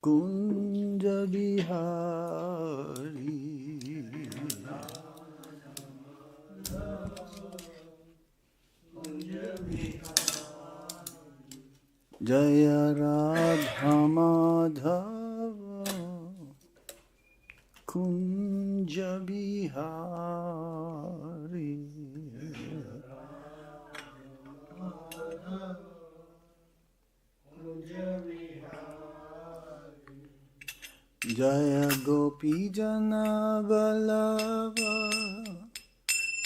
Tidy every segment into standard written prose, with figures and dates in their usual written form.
Kunja Bihari Jaya Radha Madhava Kunja Bihari Jaya Gopi Jana Vallabha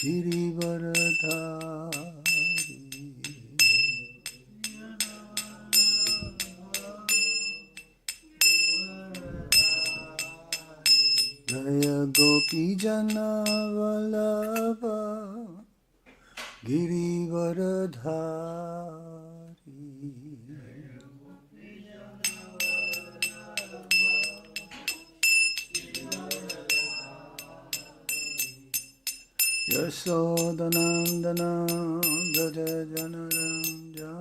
Girivaradhari Jaya Gopi Jana Vallabha Girivaradhari Yasodanandana Braja Janaranjana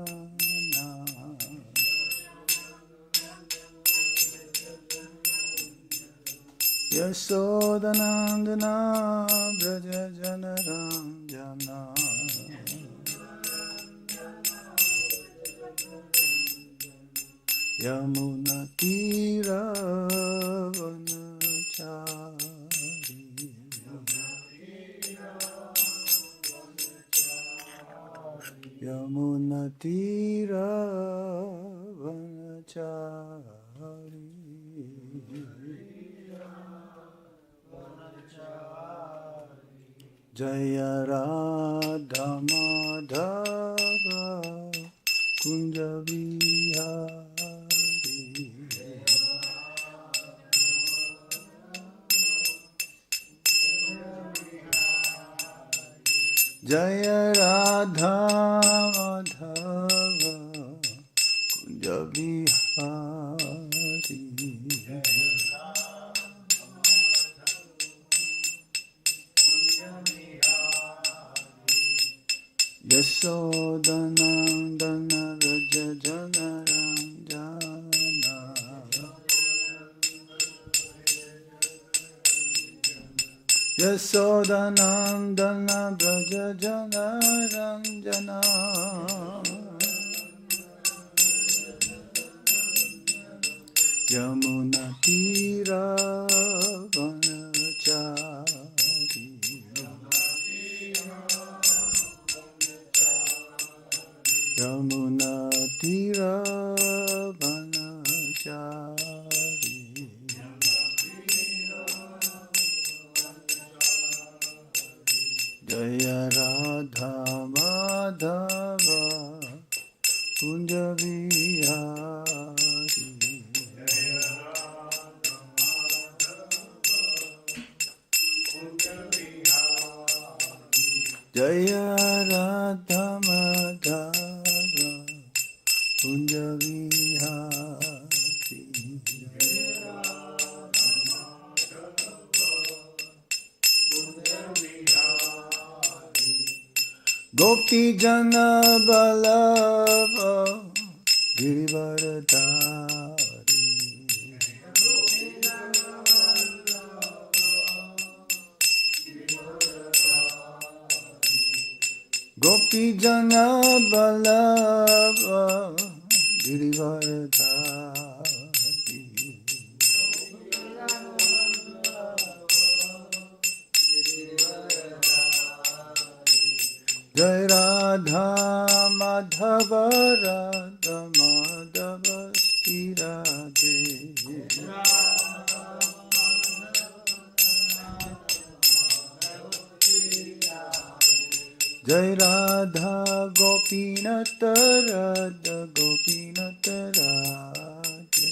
Yasodanandana Braja Janaranjana Yamuna Tira Vanachari Yamuna Tira Vanachari Jaya Radha Madhava Kunja Bihari Jaya Radha Madhava Kunja Bihari Yasodanandana Raja Janaranjana Yasodanandana Raja Janaranjana Yamuna Tira Vanachari Yamuna Tira Vanachari Jaya Radha Madhava Kunja Bihari Jaya Radha Madhava Kunja Bihari Gopi Jana Vallabha Girivaradhari Gopi Jana Vallabha Girivaradhari Jai Radha Madhava Radha Madhava Shri Radhe Jai Radha Gopinata Radha Gopinata Radhe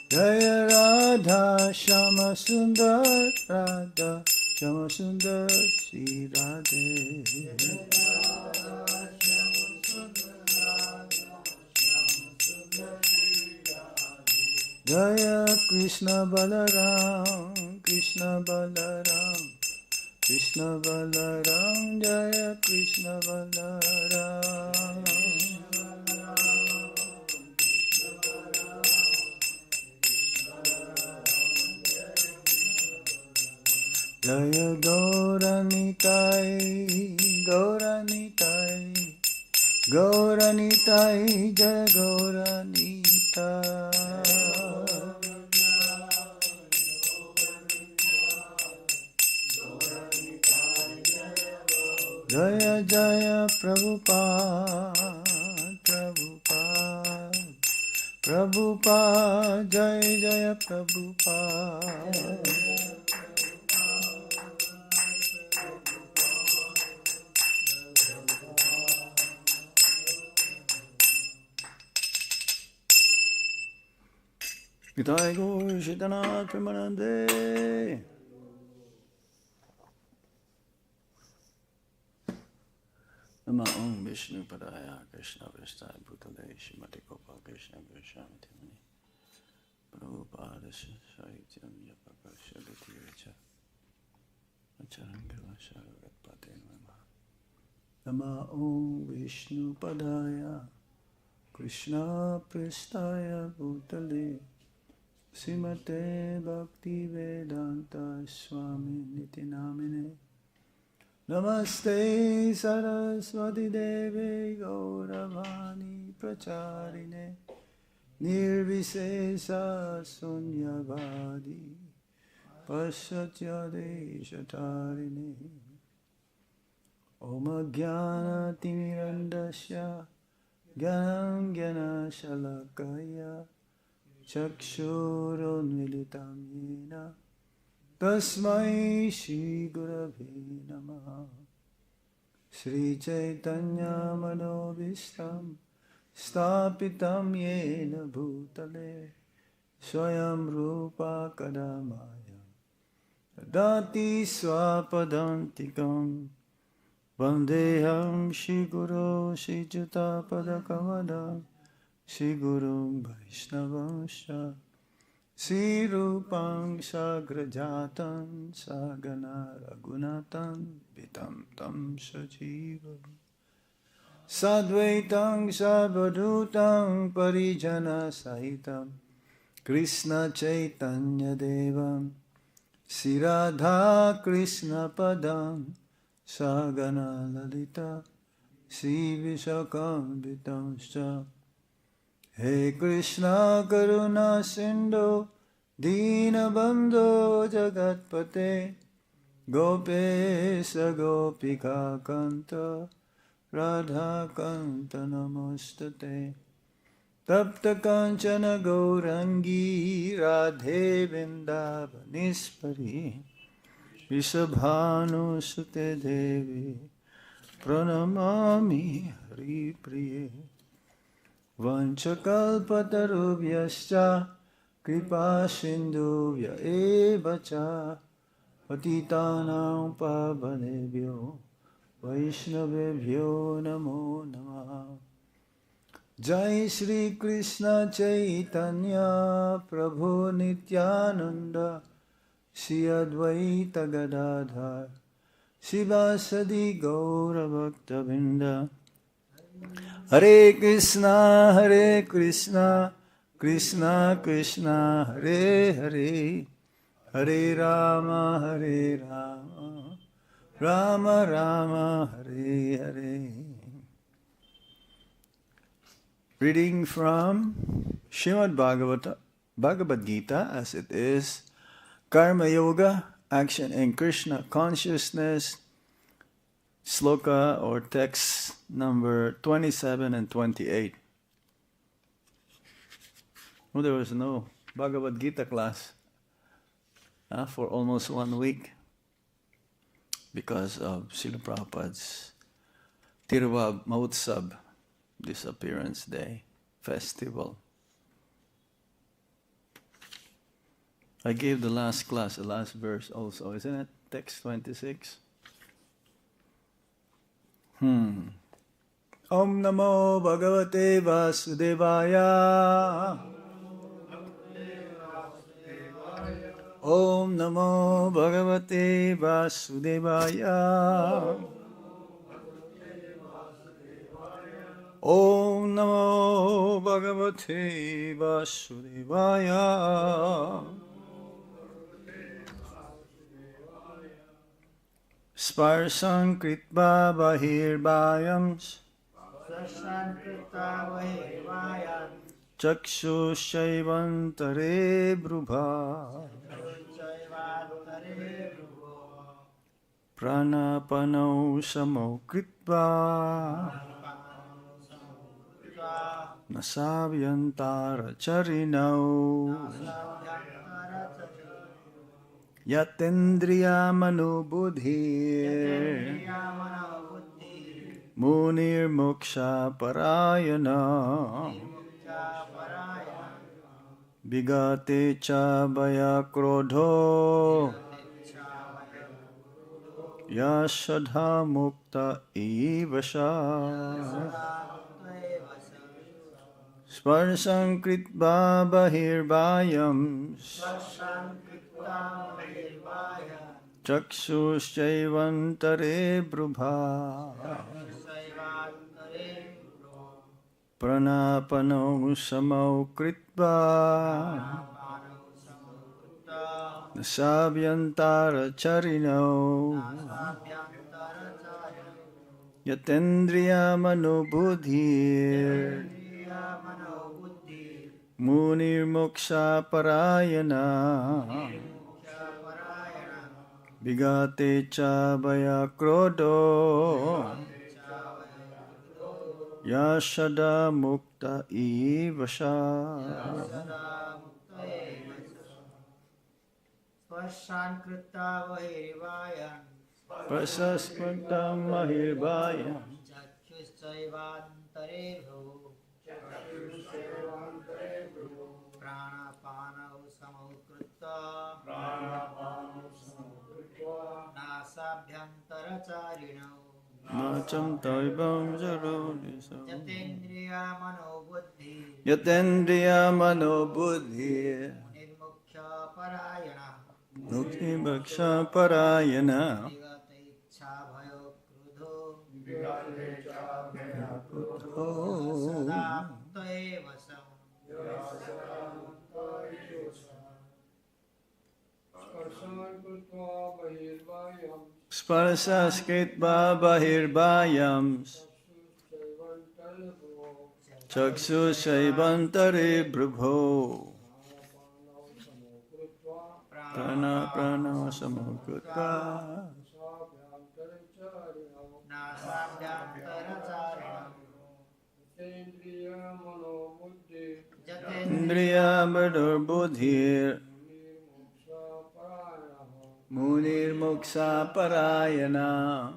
Jaya Radha Shama Sundar Radha Shama Sundar Shri Radhe Jaya Krishna Balaram Krishna Balaram Krishna Balaram Jaya Krishna Balaram Jaya Gauranitai Gauranitai Gauranitai Jaya Gauranitai Jaya Jaya Prabhupada Prabhupada Prabhupada Jaya Jaya Prabhupada Nitai Gaur Shitanath Premanande Nama Om Vishnu Padaya Krishna Vishtai Bhutale Shimati Gopa Krishna Goswami Timani Prabhupada Sahityam Yapakasha Gatirecha Acharangala Sharagat Pate Nama Om Vishnu Padaya Krishna Prestaya Bhutale Srimate Bhakti Vedanta Swami Niti Namine Namaste Saraswati Deve Gauravani Pracharine Nirvisesa Sunyavadi Pasyatya Deshatarine Om Jnana Timirandasya Jnanam Jnana Shalakaya Chakshurunmilitam Yena Tasmai Shri Gurave Namaha Shri Chaitanya-Mano-Bhishtam Stapitam Yena Bhutale Swayam Rupa Kadamaya Dati Swapadantikam Vandeham Shri Guru Shri Juta Padakavadam Shri Guru Vaishnavansha Sri Rupam Sagrajatam Sagana Raghunatam Vitam Tam Sajivam Sadvaitam Sarvadutam Parijana Sahitam Krishna Chaitanya Devam Sri Radha Krishna Padam Sagana Lalita Sri Vishakam Vitamscha He Krishna Karuna Sindhu Dīnabandho Jagatpate Gopesha Gopika Kanta Radha Kanta Namastate Tapta Kanchana Gaurangi Radhe Vindavanispari Vishabhanu Sute Devi Pranamami Hari Priye Vanchakalpatarubhyascha kripa sindhuvya evacha patitanam pavanebhyo vaishnavebhyo namo namaha Jai Shri Krishna Chaitanya Prabhu Nityananda Shri Advaita Gadadhar Sivasadi Gaura Bhakta Vrinda Hare Krishna, Krishna Krishna, Hare Hare, Hare Rama, Rama Rama, Hare Hare. Reading from Srimad Bhagavad-Gita as it is, Karma Yoga, Action in Krishna Consciousness, Sloka or text number 27 and 28. Well, there was no Bhagavad-Gita class for almost 1 week because of Srila Prabhupada's Tirva Mahotsav, Disappearance Day Festival. I gave the last class, the last verse also, isn't it? Text 26. Om Namo Bhagavate Vasudevaya. Om Namo Bhagavate Vasudevaya. Om Namo Bhagavate Vasudevaya. Sparśān kṛtvā bahir bāhyāṁś. cakṣuś caivāntare bhruvoḥ. prāṇa-apānau samau kṛtvā. nāsābhyantara-cāriṇau. yatendriya-mano-buddhir. munir mokṣa-parāyaṇaḥ. vigatecchā-bhaya-krodho. sadā mukta sparśān kṛtvā bahir bāhyāṁś. cakṣuś caivāntare bhruvoḥ. prāṇāpānau samau kṛtvā. nāsābhyantara-cāriṇau. yatendriya-mano-buddhir. munir mokṣa-parāyaṇaḥ. vigatecchā-bhaya-krodho. sadā mukta sparśān cakṣuś caivāntare prāṇa-apānau samau nāsābhyantara-cāriṇau yatendriya-mano-buddhir. mokṣa-parāyaṇaḥ. vigatecchā-bhaya-krodho sparśān kṛtvā bahir bāhyāṁś. cakṣuś caivāntare bhruvoḥ. prāṇa-apānau samau kṛtvā. yatendriya-mano-buddhir. munir mokṣa-parāyaṇaḥ.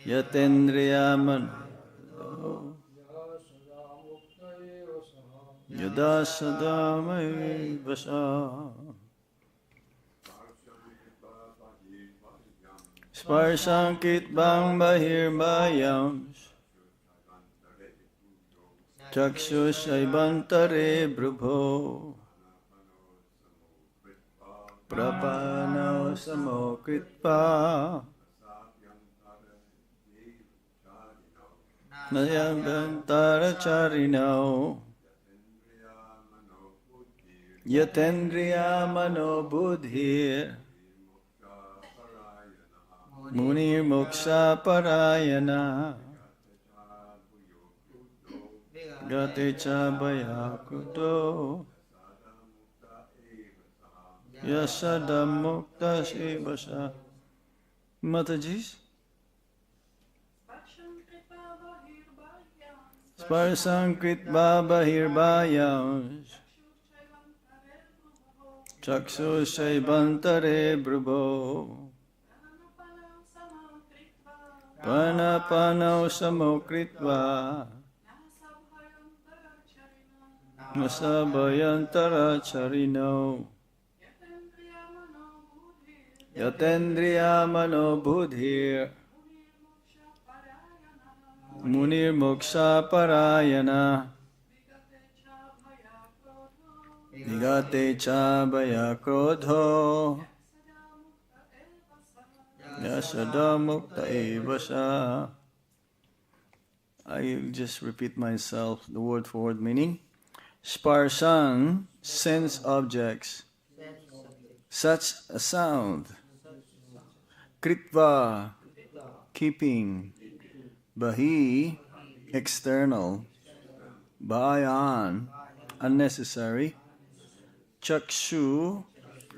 yatendriya-mano-buddhir. yada sadā vasā. sparśān kṛtvā bahir bāhyāṁś. cakṣuś caivāntare bhruvoḥ. prāṇāpānau samau kṛtvā. nāsābhyantara-cāriṇau. yatendriya-mano-buddhir. munir mokṣa-parāyaṇaḥ. vigatecchā-bhaya-krodho. sadā mukta. Mataji. sparśān kṛtvā bahir bāhyāṁś. cakṣuś caivāntare bhruvoḥ. prāṇa-apānau samau kṛtvā. nāsābhyantara-cāriṇau. yatendriya-mano-buddhir. munir mokṣa-parāyaṇaḥ. vigatecchā-bhaya-krodho sadā mukta eva sa. I just repeat myself the word for word meaning. Sparśān, sense objects, such a sound. Kṛtvā, keeping. Bahir, external. Bāhyān, unnecessary. Cakṣuḥ,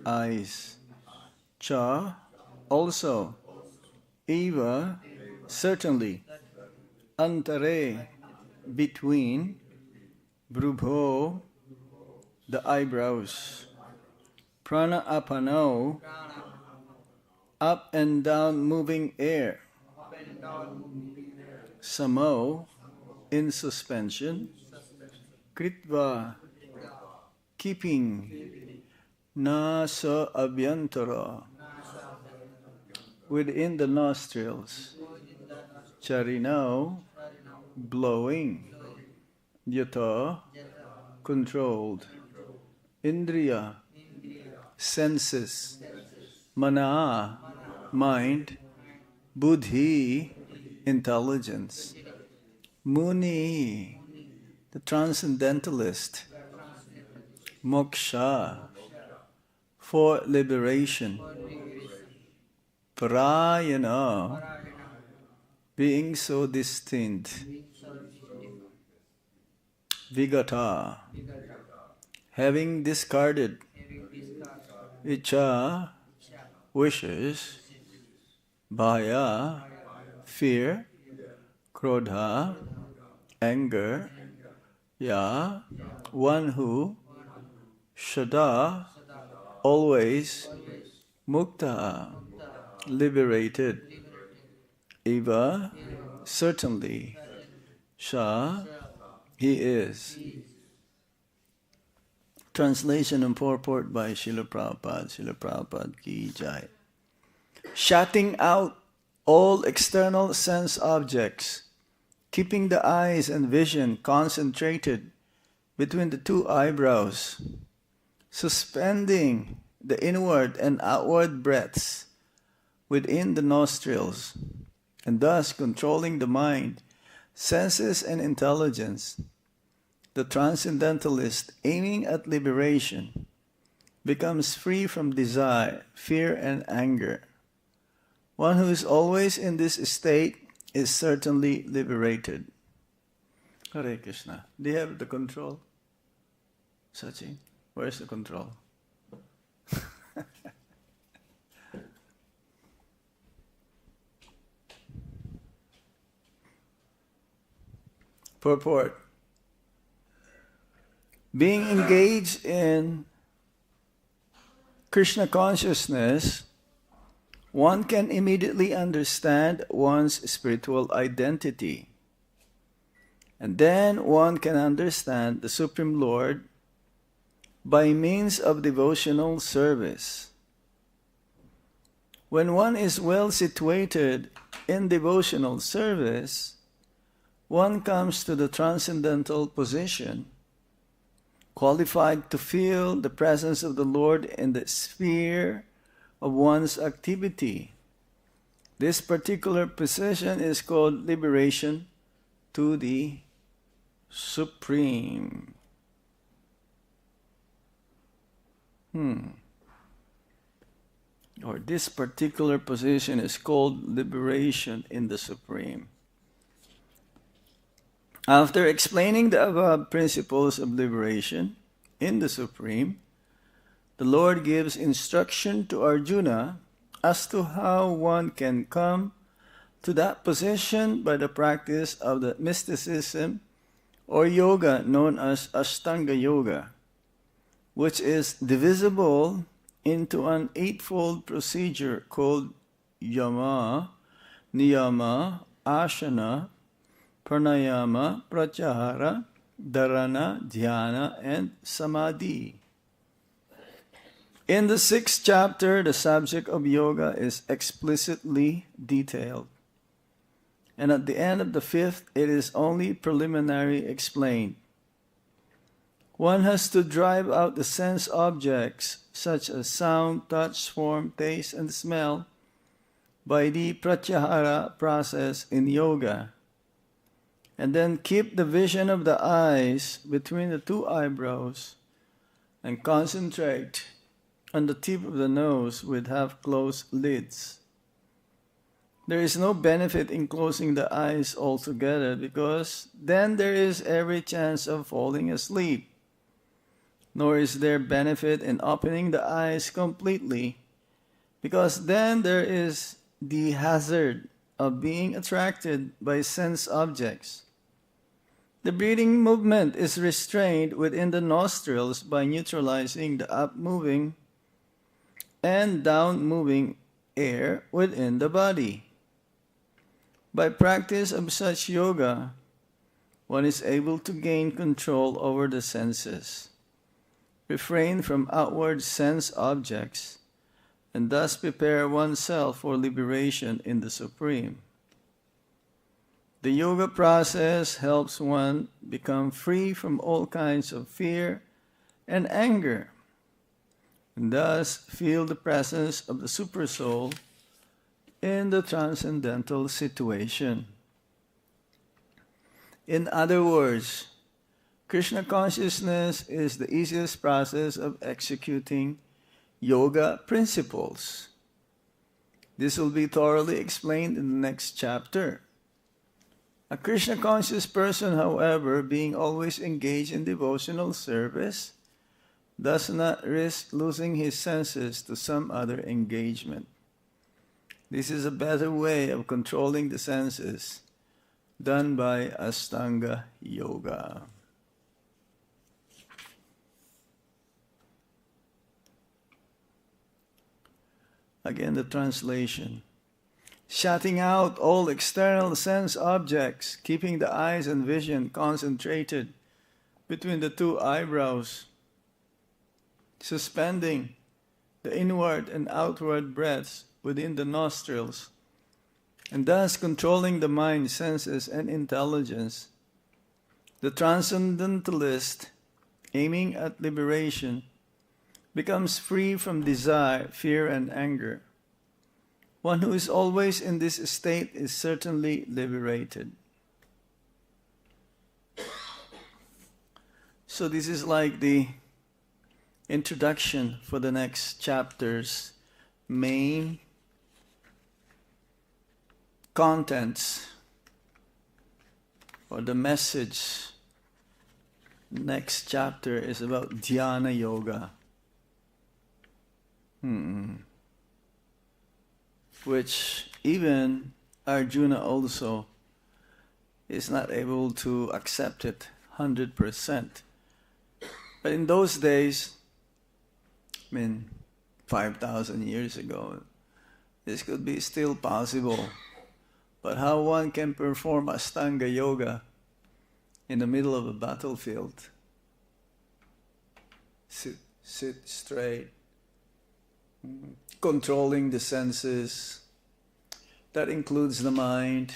eyes. Ca, also. Eva, certainly. Antare, between. Bhruvoḥ, the eyebrows. prāṇa-apānau, up and down moving air. Samau, in suspension. Kṛtvā, keeping. Nāsa-abhyantara, within the nostrils. cāriṇau, blowing. Yata, controlled. Indriya, senses. Manaḥ, mind. Buddhiḥ, intelligence. Munir, the transcendentalist. Moksha, for liberation. Parāṇāpānau, being so distinct. Vigatecchā, having discarded. Ichchā, wishes. Bhaya, fear. Krodha, anger. Ya, one who. Sadā, always. Mukta, liberated. Eva, certainly. Sa, he is. Translation and purport by Srila Prabhupada. Srila Prabhupada ki jai. Shutting out all external sense objects, keeping the eyes and vision concentrated between the two eyebrows, suspending the inward and outward breaths within the nostrils, and thus controlling the mind, senses and intelligence. The transcendentalist, aiming at liberation, becomes free from desire, fear and anger. One who is always in this state is certainly liberated. Hare Krishna. Do you have the control? Sachin, where's the control? Purport. Being engaged in Krishna consciousness, one can immediately understand one's spiritual identity. And then one can understand the Supreme Lord by means of devotional service. When one is well situated in devotional service, one comes to the transcendental position, qualified to feel the presence of the Lord in the sphere of one's activity. This particular position is called liberation to the Supreme. Or this particular position is called liberation in the Supreme. After explaining the above principles of liberation in the Supreme, the Lord gives instruction to Arjuna as to how one can come to that position by the practice of the mysticism or yoga known as Ashtanga Yoga, which is divisible into an eightfold procedure called yama, niyama, asana, pranayama, pratyahara, dharana, dhyana, and samadhi. In the 6th chapter, the subject of yoga is explicitly detailed. And at the end of the 5th, it is only preliminary explained. one has to drive out the sense objects such as sound, touch, form, taste, and smell by the pratyahara process in yoga, and then keep the vision of the eyes between the two eyebrows and concentrate on the tip of the nose with half-closed lids. There is no benefit in closing the eyes altogether because then there is every chance of falling asleep. Nor is there benefit in opening the eyes completely because then there is the hazard of being attracted by sense objects. The breathing movement is restrained within the nostrils by neutralizing the up-moving and down-moving air within the body. By practice of such yoga, one is able to gain control over the senses, refrain from outward sense objects, and thus prepare oneself for liberation in the Supreme. The yoga process helps one become free from all kinds of fear and anger, and thus feel the presence of the Supersoul in the transcendental situation. In other words, Krishna consciousness is the easiest process of executing yoga principles. This will be thoroughly explained in the next chapter. A Krishna conscious person, however, being always engaged in devotional service, does not risk losing his senses to some other engagement. This is a better way of controlling the senses done by Ashtanga Yoga. Again, the translation. Shutting out all external sense objects, keeping the eyes and vision concentrated between the two eyebrows, suspending the inward and outward breaths within the nostrils, and thus controlling the mind, senses, and intelligence. The transcendentalist, aiming at liberation, becomes free from desire, fear, and anger. One who is always in this state is certainly liberated. So this is like the introduction for the next chapter's main contents, or the message. Next chapter is about dhyana yoga, which even Arjuna also is not able to accept it 100%. But in those days, 5,000 years ago, this could be still possible. But how one can perform Ashtanga Yoga in the middle of a battlefield? Sit straight, controlling the senses. That includes the mind,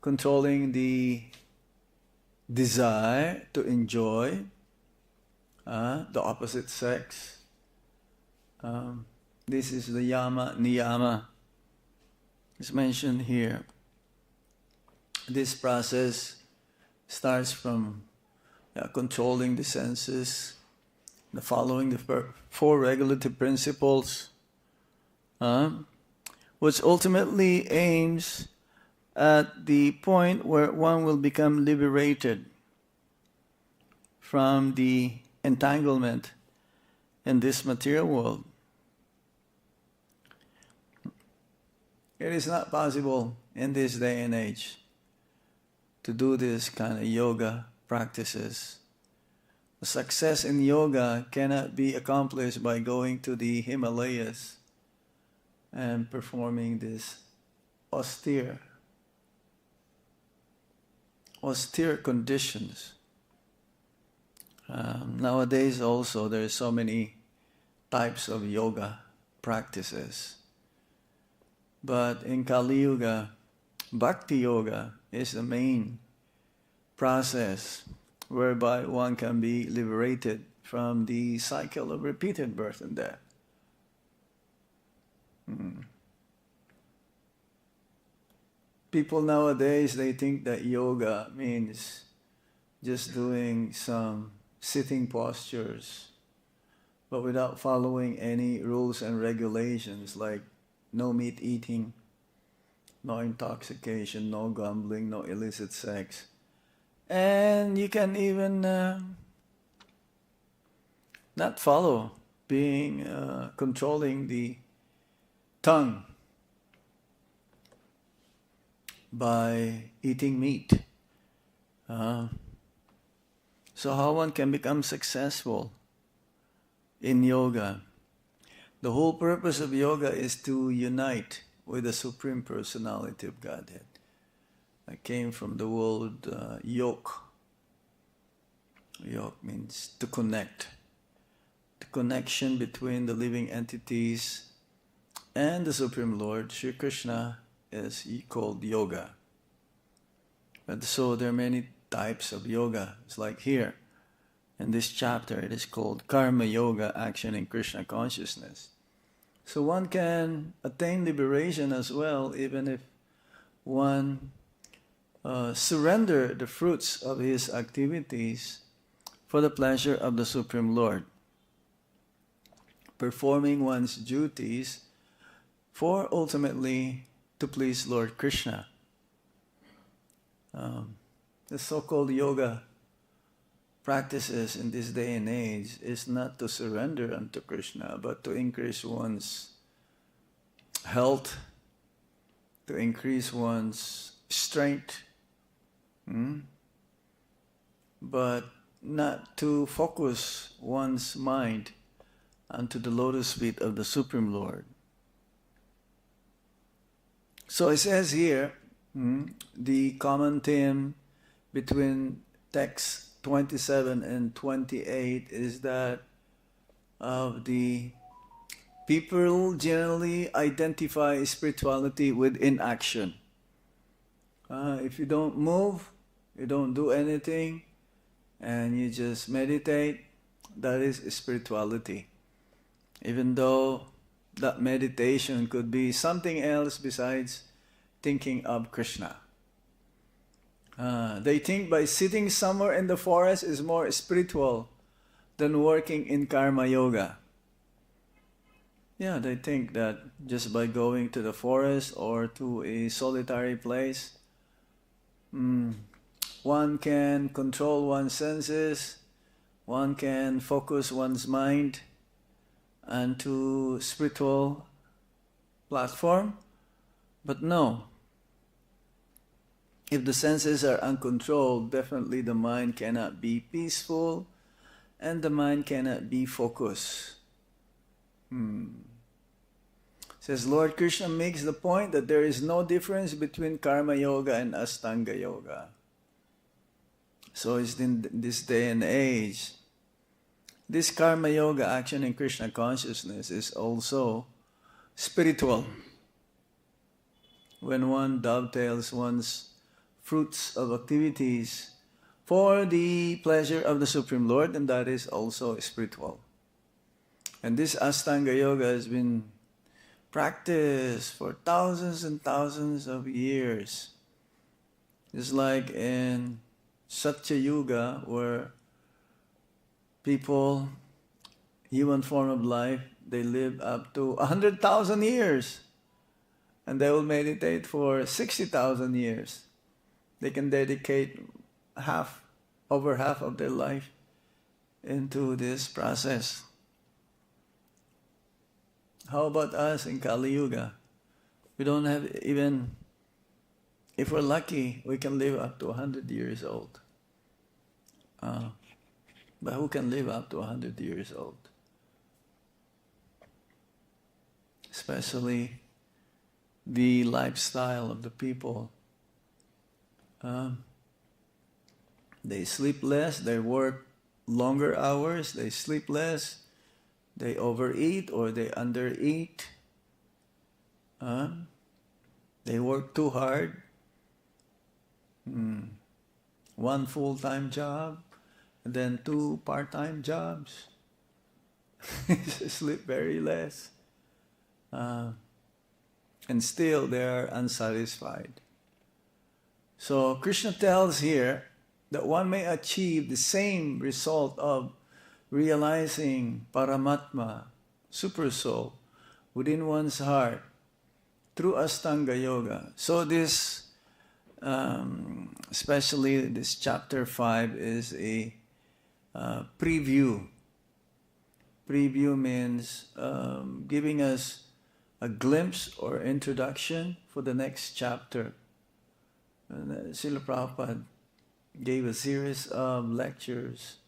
controlling the desire to enjoy the opposite sex. This is the yama, niyama. It's mentioned here. This process starts from controlling the senses, following the four regulative principles, which ultimately aims at the point where one will become liberated from the entanglement in this material world. It is not possible in this day and age to do this kind of yoga practices. Success in yoga cannot be accomplished by going to the Himalayas and performing this austere conditions. Nowadays also there are so many types of yoga practices. But in Kali Yuga, Bhakti Yoga is the main process whereby one can be liberated from the cycle of repeated birth and death. People nowadays, they think that yoga means just doing some sitting postures, but without following any rules and regulations like no meat eating, no intoxication, no gambling, no illicit sex. And you can even not follow being controlling the tongue by eating meat. So how one can become successful in yoga? The whole purpose of yoga is to unite with the Supreme Personality of Godhead. I came from the word yoke. Yoke means to connect. The connection between the living entities and the Supreme Lord, Sri Krishna, is called yoga. But so there are many types of yoga. It's like here, in this chapter, it is called Karma Yoga, Action in Krishna Consciousness. So one can attain liberation as well, even if one surrender the fruits of his activities for the pleasure of the Supreme Lord, performing one's duties for ultimately to please Lord Krishna. The so-called yoga practices in this day and age is not to surrender unto Krishna, but to increase one's health, to increase one's strength, but not to focus one's mind onto the lotus feet of the Supreme Lord. So it says here, the common theme between text 27 and 28 is that the people generally identify spirituality with inaction. If you don't move, you don't do anything, and you just meditate, that is spirituality. Even though that meditation could be something else besides thinking of Krishna. They think by sitting somewhere in the forest is more spiritual than working in karma yoga. Yeah, they think that just by going to the forest or to a solitary place, one can control one's senses, one can focus one's mind onto spiritual platform. But no. If the senses are uncontrolled, definitely the mind cannot be peaceful and the mind cannot be focused. Says Lord Krishna makes the point that there is no difference between karma yoga and Ashtanga yoga. So it's in this day and age, this karma yoga, action in Krishna consciousness, is also spiritual. When one dovetails one's fruits of activities for the pleasure of the Supreme Lord, and that is also spiritual. And this Ashtanga yoga has been practiced for thousands and thousands of years. It's like in Satya Yuga, where people, human form of life, they live up to 100,000 years. And they will meditate for 60,000 years. They can dedicate over half of their life into this process. How about us in Kali Yuga? We don't have even, if we're lucky, we can live up to 100 years old. But who can live up to 100 years old? Especially the lifestyle of the people. They sleep less, they work longer hours, they sleep less, they overeat or they undereat. They work too hard. One full-time job, and then 2 part-time jobs, sleep very less, and still they are unsatisfied. So Krishna tells here that one may achieve the same result of realizing Paramatma, Super Soul, within one's heart through Ashtanga Yoga. So this, especially this chapter 5, is a preview. Preview means giving us a glimpse or introduction for the next chapter. And Srila Prabhupada gave a series of lectures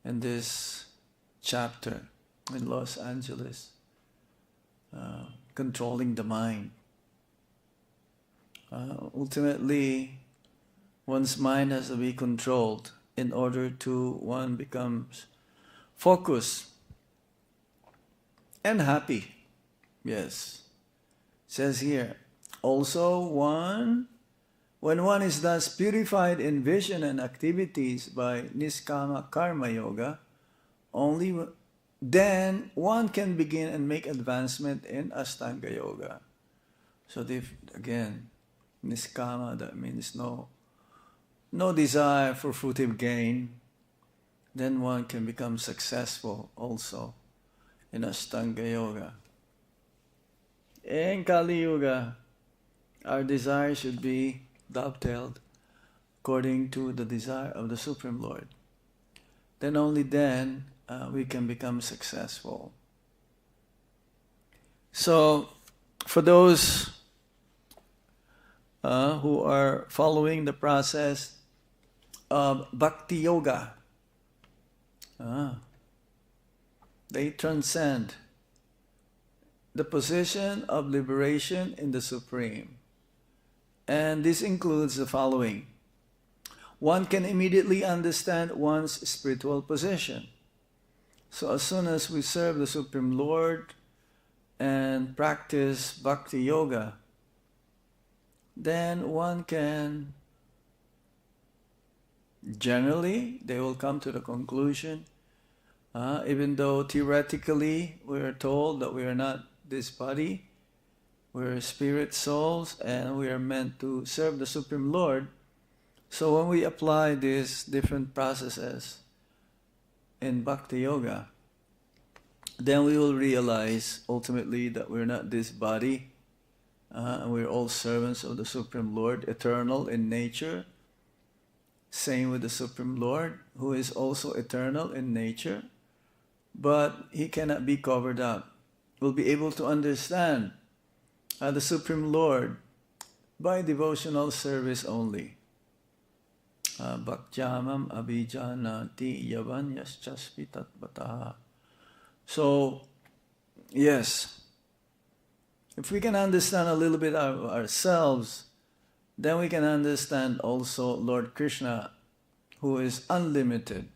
in this chapter in Los Angeles, controlling the mind. Ultimately, one's mind has to be controlled in order to one becomes focused and happy. Yes. It says here, also when one is thus purified in vision and activities by Niskama Karma Yoga, only then one can begin and make advancement in Ashtanga Yoga. So again, Niskama, that means no desire for fruitive gain, then one can become successful also in Ashtanga Yoga. In Kali Yuga, our desire should be dovetailed according to the desire of the Supreme Lord. Then only then we can become successful. So, for those who are following the process of Bhakti Yoga, they transcend the position of liberation in the Supreme. And this includes the following. One can immediately understand one's spiritual position. So as soon as we serve the Supreme Lord and practice Bhakti Yoga, then one can, generally, they will come to the conclusion, even though theoretically we are told that we are not this body, we're spirit souls and we are meant to serve the Supreme Lord. So when we apply these different processes in Bhakti Yoga, then we will realize ultimately that we're not this body, and we're all servants of the Supreme Lord, eternal in nature. Same with the Supreme Lord, who is also eternal in nature, but he cannot be covered up. We'll be able to understand the Supreme Lord by devotional service only. Bhaktyamam abhijanati yavan yaschaspi tatpataha. So, yes, if we can understand a little bit of ourselves, then we can understand also Lord Krishna, who is unlimited.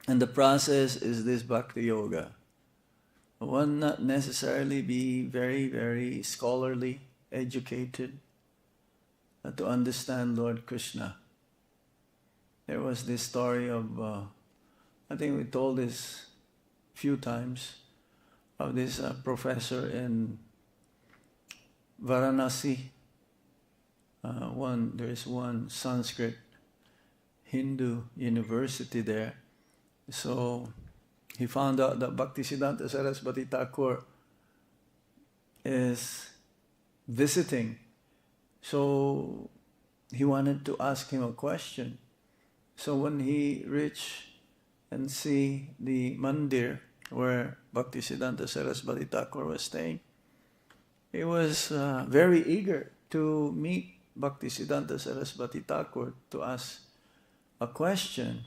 And the process is this Bhakti Yoga. One not necessarily be very, very scholarly, educated to understand Lord Krishna. There was this story of, I think we told this a few times, of this professor in Varanasi. There is one Sanskrit Hindu university there. So he found out that Bhaktisiddhanta Saraswati Thakur is visiting. So he wanted to ask him a question. So when he reached and see the mandir where Bhaktisiddhanta Saraswati Thakur was staying, he was very eager to meet Bhaktisiddhanta Saraswati Thakur to ask a question.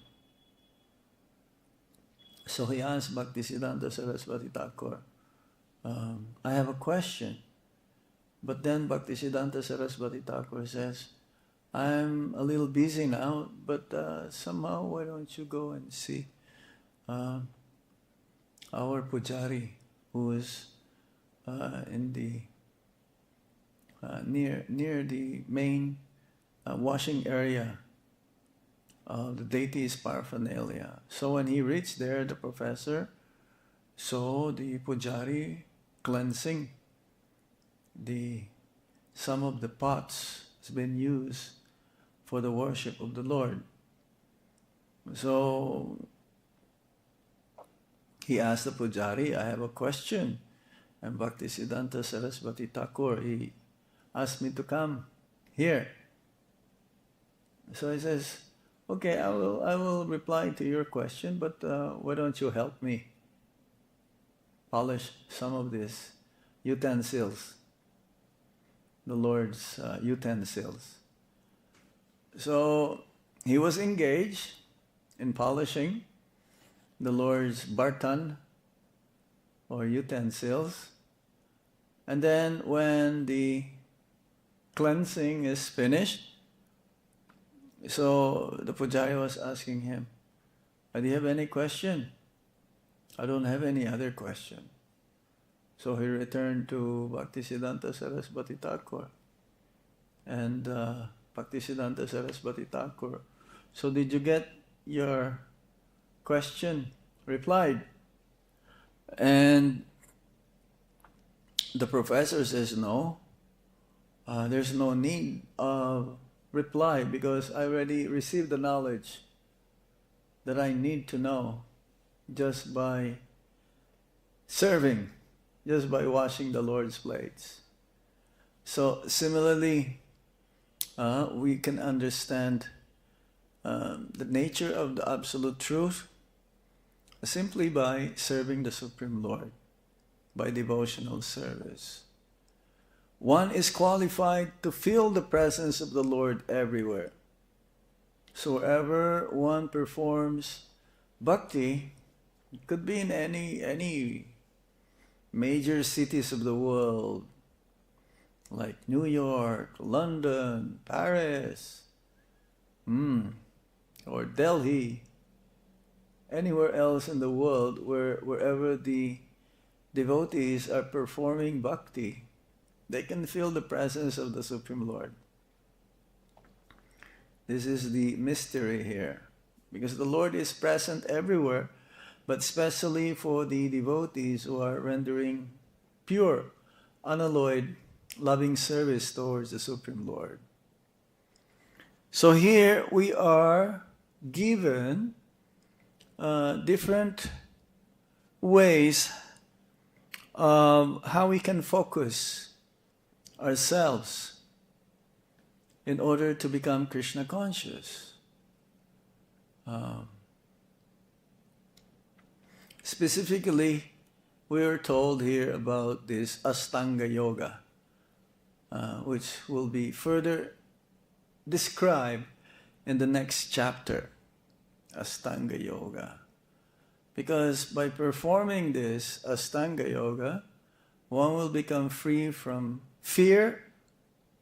So he asked Bhaktisiddhanta Saraswati Thakur, I have a question. But then Bhaktisiddhanta Saraswati Thakur says, I'm a little busy now, but somehow why don't you go and see our pujari who is in the near the main washing area the deity's paraphernalia. So when he reached there, the professor saw the pujari cleansing some of the pots has been used for the worship of the Lord. So he asked the pujari, I have a question. And Bhaktisiddhanta Saraswati Thakur, he asked me to come here. So he says, okay, I will reply to your question, but why don't you help me polish some of these utensils, the Lord's utensils. So he was engaged in polishing the Lord's bartan or utensils, and then when the cleansing is finished, so the pujari was asking him, do you have any question? I don't have any other question. So he returned to Bhaktisiddhanta Saraswati Thakur. And Bhaktisiddhanta Saraswati Thakur, so did you get your question replied? And the professor says, no, there's no need of reply because I already received the knowledge that I need to know just by serving, just by washing the Lord's plates. So similarly, we can understand the nature of the Absolute Truth simply by serving the Supreme Lord, by devotional service. One is qualified to feel the presence of the Lord everywhere. So wherever one performs bhakti, it could be in any major cities of the world, like New York, London, Paris, or Delhi, anywhere else in the world wherever the devotees are performing bhakti, they can feel the presence of the Supreme Lord. This is the mystery here, because the Lord is present everywhere, but especially for the devotees who are rendering pure, unalloyed, loving service towards the Supreme Lord. So here we are given different ways of how we can focus ourselves in order to become Krishna conscious. Specifically, we are told here about this Astanga Yoga, which will be further described in the next chapter, Astanga Yoga. Because by performing this Astanga Yoga, one will become free from fear,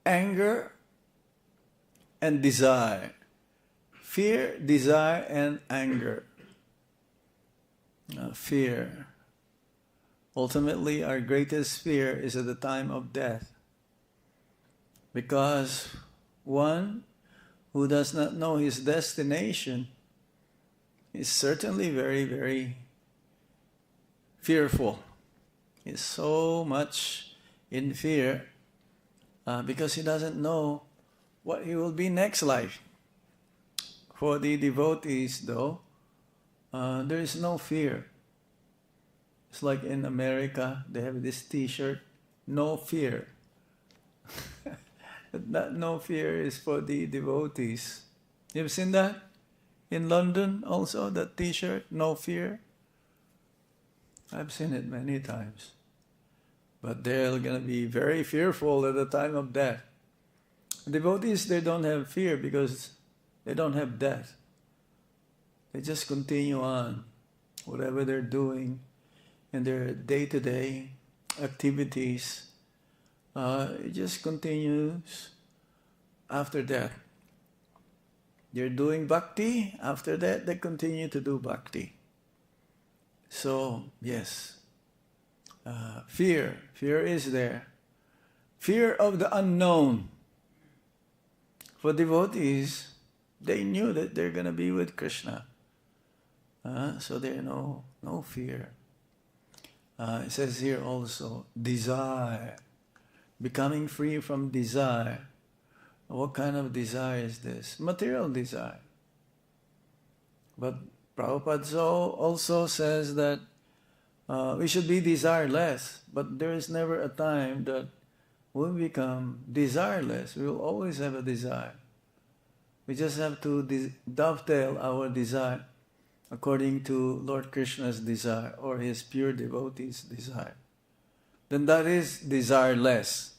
anger, and desire. Fear, desire, and anger. Fear. Ultimately, our greatest fear is at the time of death. Because one who does not know his destination is certainly very, very fearful. He's so much in fear because he doesn't know what he will be next life. For the devotees, though, there is no fear. It's like in America, they have this T-shirt, no fear. That no fear is for the devotees. You've seen that? In London also, that T-shirt, no fear. I've seen it many times. But they're going to be very fearful at the time of death. Devotees, they don't have fear because they don't have death. They just continue on, whatever they're doing in their day-to-day activities. It just continues after death. They're doing bhakti, after that they continue to do bhakti. So, yes, fear is there. Fear of the unknown. For devotees, they knew that they're going to be with Krishna. So there's no fear. It says here also, desire. Becoming free from desire. What kind of desire is this? Material desire. But Prabhupada also says that we should be desireless, but there is never a time that we'll become desireless. We will always have a desire. We just have to dovetail our desire according to Lord Krishna's desire or his pure devotees' desire. Then that is desireless.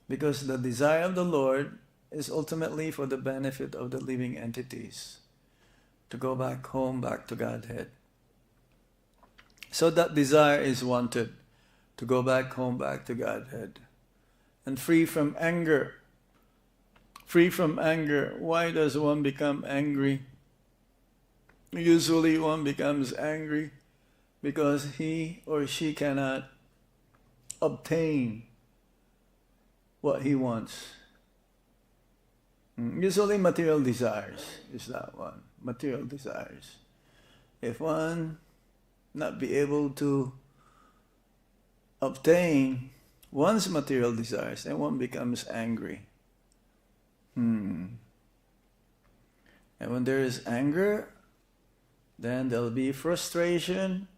Because the desire of the Lord is ultimately for the benefit of the living entities, to go back home, back to Godhead. So that desire is wanted, to go back home, back to Godhead. And free from anger. Free from anger. Why does one become angry? Usually one becomes angry because he or she cannot obtain what he wants. Usually material desires is that one. Material desires. If one not be able to obtain one's material desires, then one becomes angry. And when there is anger, then there'll be frustration,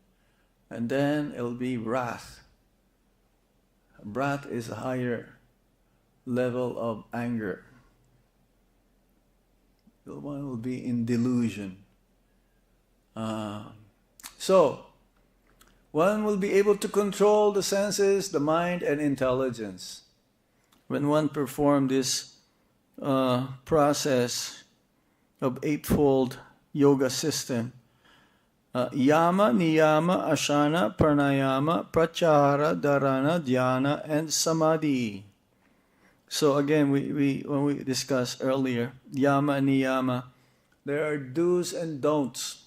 and then it'll be wrath. Wrath is a higher level of anger. One will be in delusion. So, one will be able to control the senses, the mind, and intelligence. When one performs this process of eightfold yoga system, yama, niyama, asana, pranayama, pratyahara, dharana, dhyana, and samadhi. So again, when we discussed earlier, yama, niyama, there are do's and don'ts.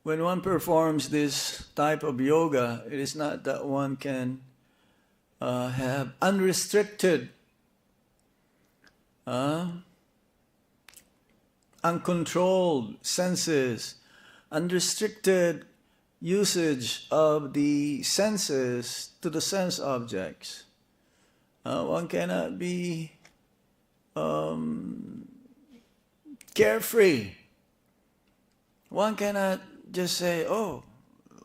When one performs this type of yoga, it is not that one can have unrestricted, uncontrolled senses, unrestricted usage of the senses to the sense objects. One cannot be carefree. One cannot just say, oh,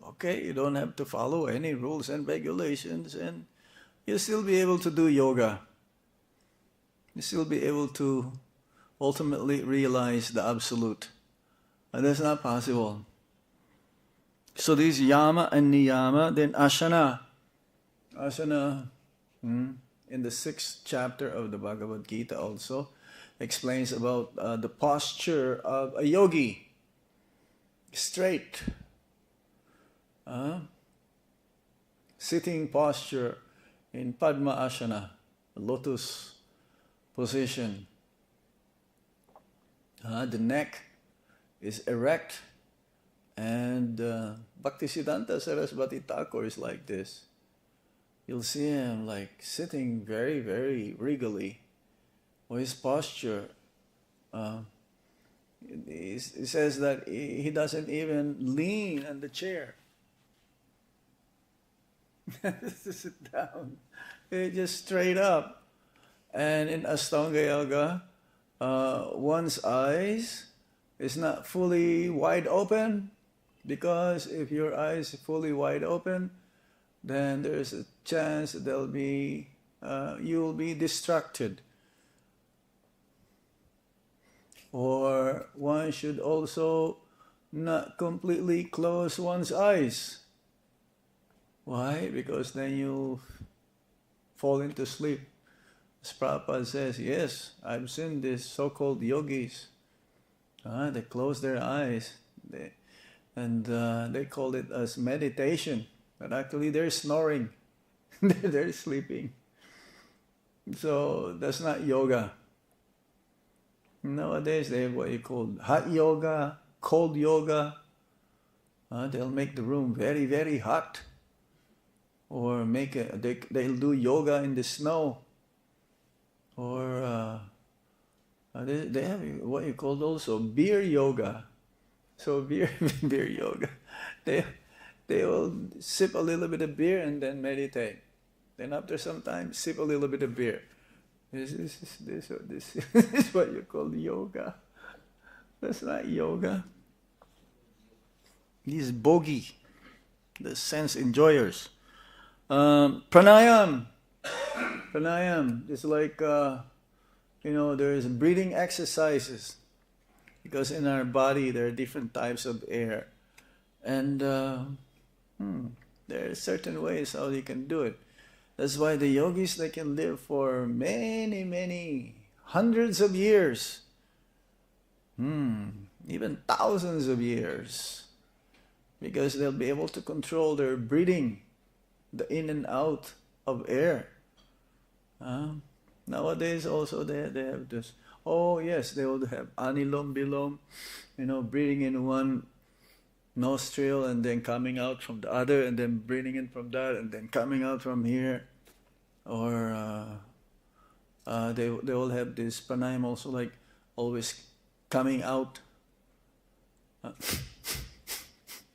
okay, you don't have to follow any rules and regulations, and you'll still be able to do yoga. You'll still be able to ultimately realize the absolute. And that's not possible. So these yama and niyama, then asana. Asana, in the 6th chapter of the Bhagavad-Gita also, explains about the posture of a yogi. Straight. Sitting posture in Padma Asana, lotus position. The neck is erect, and Bhaktisiddhanta Saraswati Thakur is like this. You'll see him like sitting very, very regally, or his posture. He says that he doesn't even lean on the chair. To sit down. It's just straight up. And in Ashtanga Yoga, one's eyes is not fully wide open, because if your eyes are fully wide open, then there's a chance that you will be distracted. Or one should also not completely close one's eyes. Why? Because then you'll fall into sleep. As Prabhupada says, yes, I've seen these so-called yogis. They close their eyes, and they call it as meditation. But actually they're snoring. They're sleeping. So that's not yoga. Nowadays they have what you call hot yoga, cold yoga. They'll make the room very, very hot. Or they'll do yoga in the snow. Or They have what you call also beer yoga. So beer yoga. They will sip a little bit of beer and then meditate. Then after some time, sip a little bit of beer. This is what you call yoga. That's not yoga. These bogey, the sense enjoyers. Pranayam, just like there's breathing exercises, because in our body there are different types of air, and there are certain ways how you can do it. That's why the yogis, they can live for many hundreds of years, even thousands of years, because they'll be able to control their breathing, the in and out of air. Nowadays also they have this, they will have anilom bilom, breathing in one nostril and then coming out from the other, and then breathing in from that and then coming out from here. Or they will have this pranayam also, like always coming out.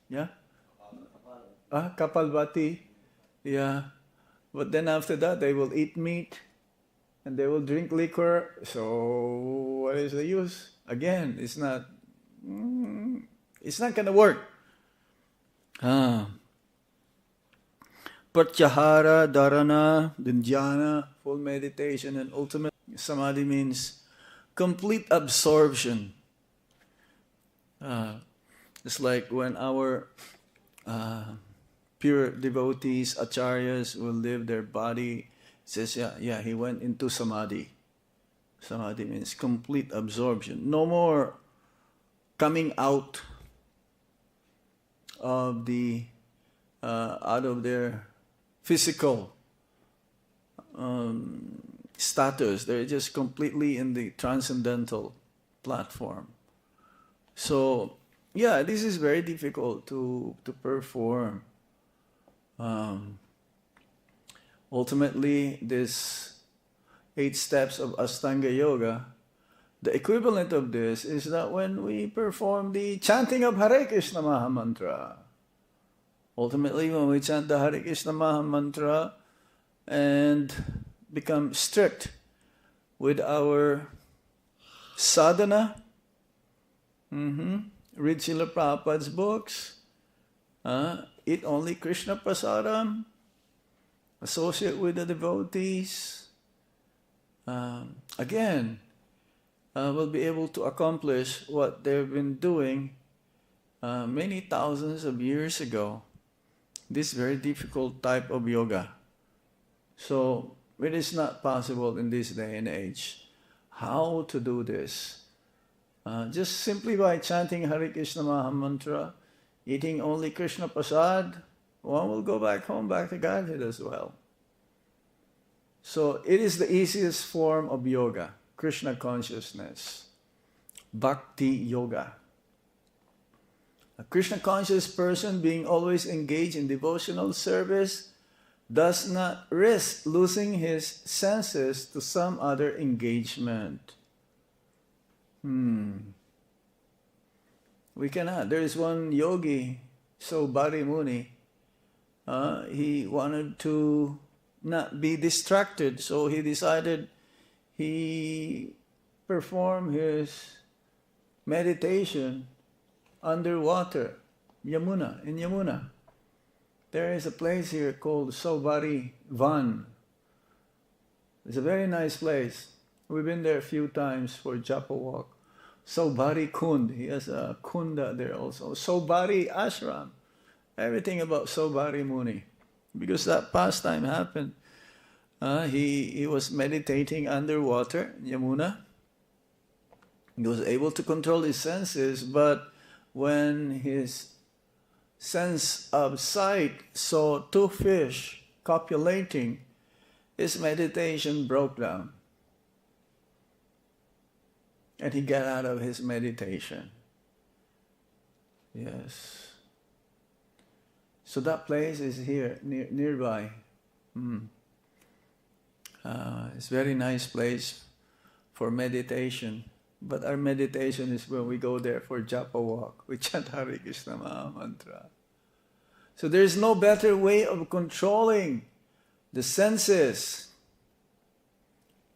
Yeah? Kapalbhati. Yeah. But then after that they will eat meat and they will drink liquor. So what is the use? Again, it's not gonna work. Pratyahara, dharana, then jhana, full meditation, and ultimate samadhi means complete absorption. It's like when our pure devotees, acharyas, will leave their body, it says, he went into samadhi. Samadhi means complete absorption. No more coming out of their physical status. They're just completely in the transcendental platform. So, this is very difficult to perform. Ultimately, this 8 steps of Ashtanga Yoga, the equivalent of this is that when we perform the chanting of Hare Krishna Maha Mantra, ultimately when we chant the Hare Krishna Maha Mantra and become strict with our sadhana, read Srila Prabhupada's books, eat only Krishna Prasadam, associate with the devotees, again, will be able to accomplish what they've been doing many thousands of years ago. This very difficult type of yoga. So it is not possible in this day and age. How to do this? Just simply by chanting Hare Krishna Maha Mantra, eating only Krishna Prasad, one will go back home, back to Godhead as well. So it is the easiest form of yoga, Krishna consciousness, Bhakti Yoga. A Krishna conscious person, being always engaged in devotional service, does not risk losing his senses to some other engagement. We cannot. There is one yogi, Saubhari Muni. He wanted to not be distracted, so he decided he performed his meditation underwater, in Yamuna. There is a place here called Saubhari Van. It's a very nice place. We've been there a few times for Japa walk. Saubhari Kund, he has a kunda there also. Saubhari Ashram, everything about Saubhari Muni. Because that pastime happened. He was meditating underwater in Yamuna. He was able to control his senses, but when his sense of sight saw 2 fish copulating, his meditation broke down. And he got out of his meditation. Yes. So that place is here, nearby. It's a very nice place for meditation. But our meditation is when we go there for japa walk. We chant Hare Krishna Maha Mantra. So there is no better way of controlling the senses.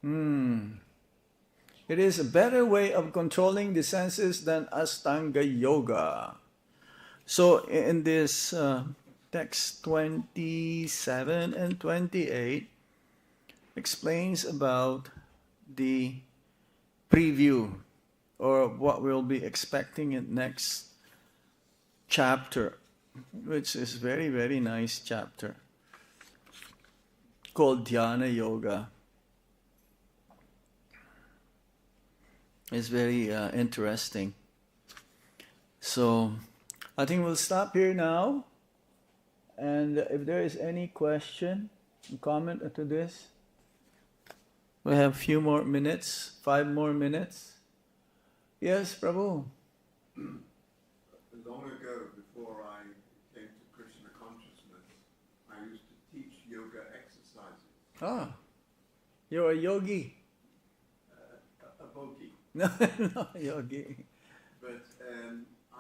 It is a better way of controlling the senses than Ashtanga Yoga. So in this text 27 and 28 explains about the preview or what we'll be expecting in next chapter, which is very, very nice chapter called Dhyana Yoga. It's very interesting. So I think we'll stop here now. And if there is any question, comment to this, we have a few more minutes, 5 more minutes. Yes, Prabhu. Long ago, before I came to Krishna consciousness, I used to teach yoga exercises. Ah, you're a yogi. A bogey. No, no, yogi. But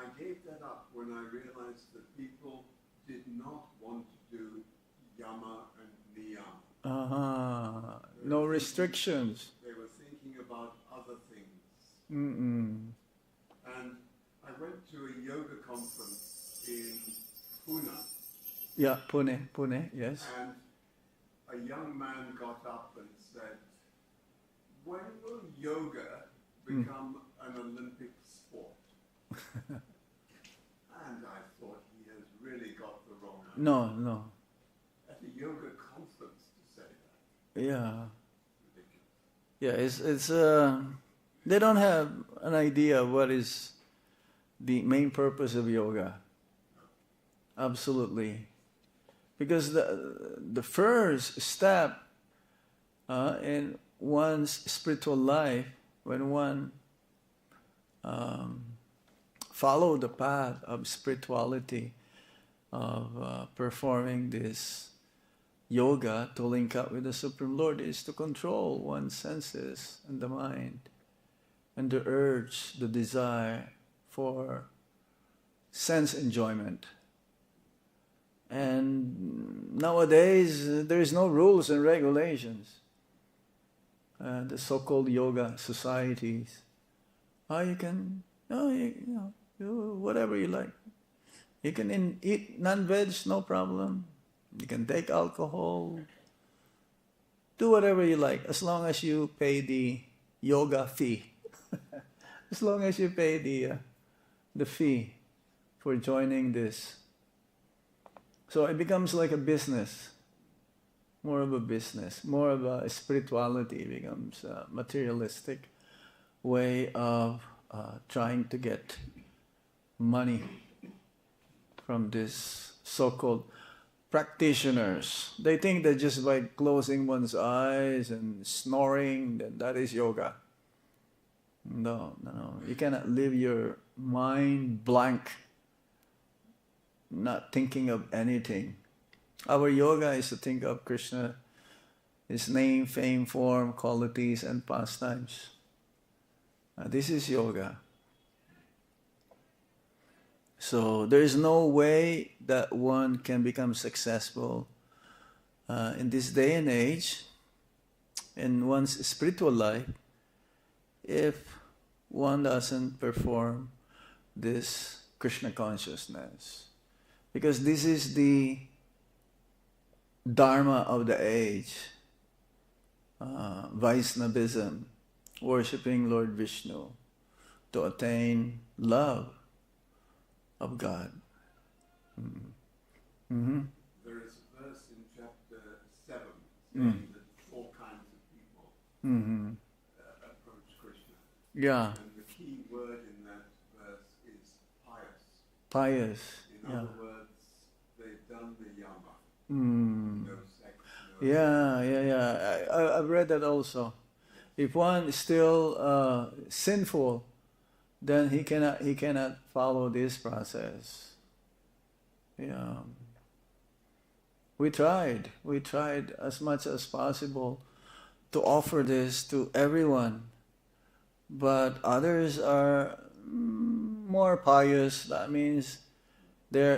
I gave that up when I realized that people did not want to do yama and niyama. No restrictions. They were thinking about other things. Mm-mm. And I went to a yoga conference in Pune. Yeah, Pune, yes. And a young man got up and said, when will yoga become an Olympic sport? And I thought he has really got the wrong idea. No. At a yoga conference to say that. Yeah. Ridiculous. Yeah, it's they don't have an idea of what is the main purpose of yoga. Absolutely. Because the first step in one's spiritual life, when one follow the path of spirituality, of performing this yoga to link up with the Supreme Lord, is to control one's senses and the mind and the urge, the desire for sense enjoyment. And nowadays there is no rules and regulations. The so-called yoga societies, you can, whatever you like. You can eat non-veg, no problem. You can take alcohol. Do whatever you like, as long as you pay the yoga fee. As long as you pay the fee for joining this. So it becomes like a business. More of a business, more of a spirituality. It becomes a materialistic way of trying to get money from this so-called practitioners. They think that just by closing one's eyes and snoring, that is yoga. No. You cannot leave your mind blank, not thinking of anything. Our yoga is to think of Krishna, His name, fame, form, qualities, and pastimes. This is yoga. So there is no way that one can become successful in this day and age, in one's spiritual life, if one doesn't perform this Krishna consciousness. Because this is the Dharma of the age, Vaishnavism, worshipping Lord Vishnu to attain love of God. Mm-hmm. There is a verse in chapter 7 saying that 4 kinds of people approach Krishna. Yeah. And the key word in that verse is pious. Pious. In Yeah. other words, they've done the yama. Mm. No sex, no Yeah. I've read that also. If one is still sinful, then he cannot follow this process. Yeah. We tried as much as possible to offer this to everyone but others are more pious. That means they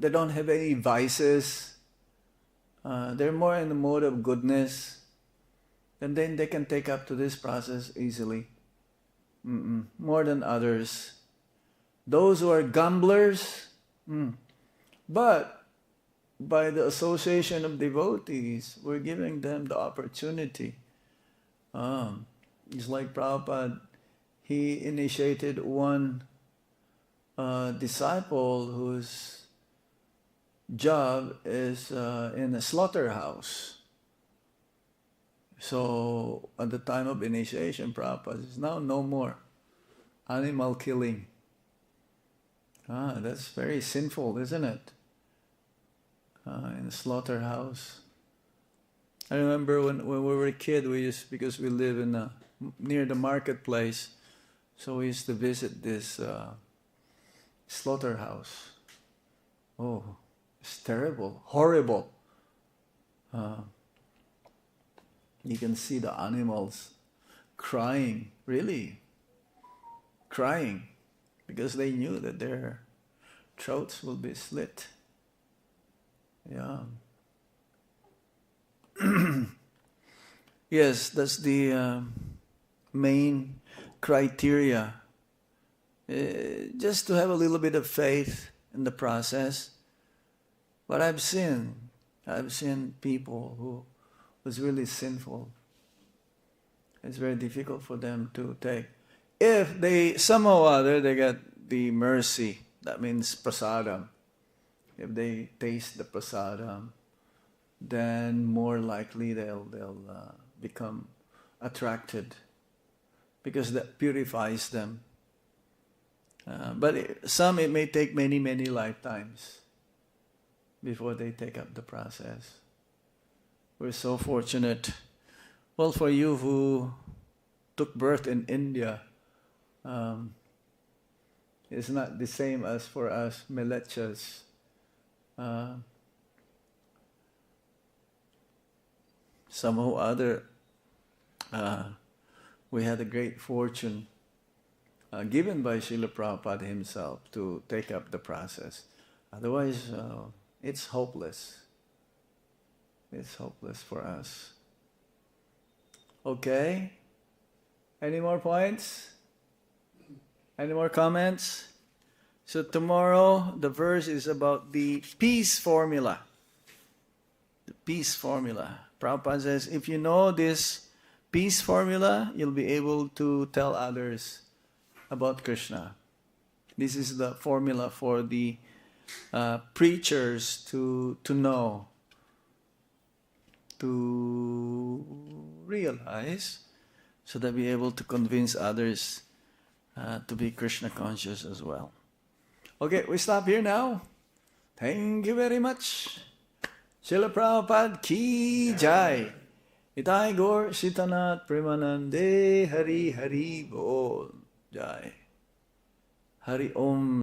don't have any vices. They're more in the mode of goodness, and then they can take up to this process easily, more than others. Those who are gamblers, but by the association of devotees, we're giving them the opportunity. It's like Prabhupada, he initiated one disciple whose job is in a slaughterhouse. So at the time of initiation, Prabhupada says, now no more animal killing. That's very sinful, isn't it? In a slaughterhouse. I remember when we were a kid, because we live in near the marketplace, so we used to visit this slaughterhouse. Oh, it's terrible, horrible. You can see the animals crying, really crying, because they knew that their throats will be slit. Yeah. Yes, that's the main criteria. Just to have a little bit of faith in the process. But I've seen people who was really sinful. It's very difficult for them to take. If they somehow or other they get the mercy, that means prasadam. If they taste the prasadam, then more likely they'll become attracted, because that purifies them. But some, it may take many lifetimes before they take up the process. We're so fortunate. Well, for you who took birth in India, it's not the same as for us Melechas. Somehow or other, we had a great fortune given by Srila Prabhupada himself to take up the process. Otherwise, it's hopeless. It's hopeless for us. Okay? Any more points? Any more comments? So tomorrow, the verse is about the peace formula. The peace formula. Prabhupada says, if you know this peace formula, you'll be able to tell others about Krishna. This is the formula for the preachers to know, to realize, so that we're able to convince others to be Krishna conscious as well. Okay, we stop here now. Thank you very much. Srila Prabhupada ki jai. Itai Gaur Sitanath Premanande Hari Hari Bol Jai. Hari Om.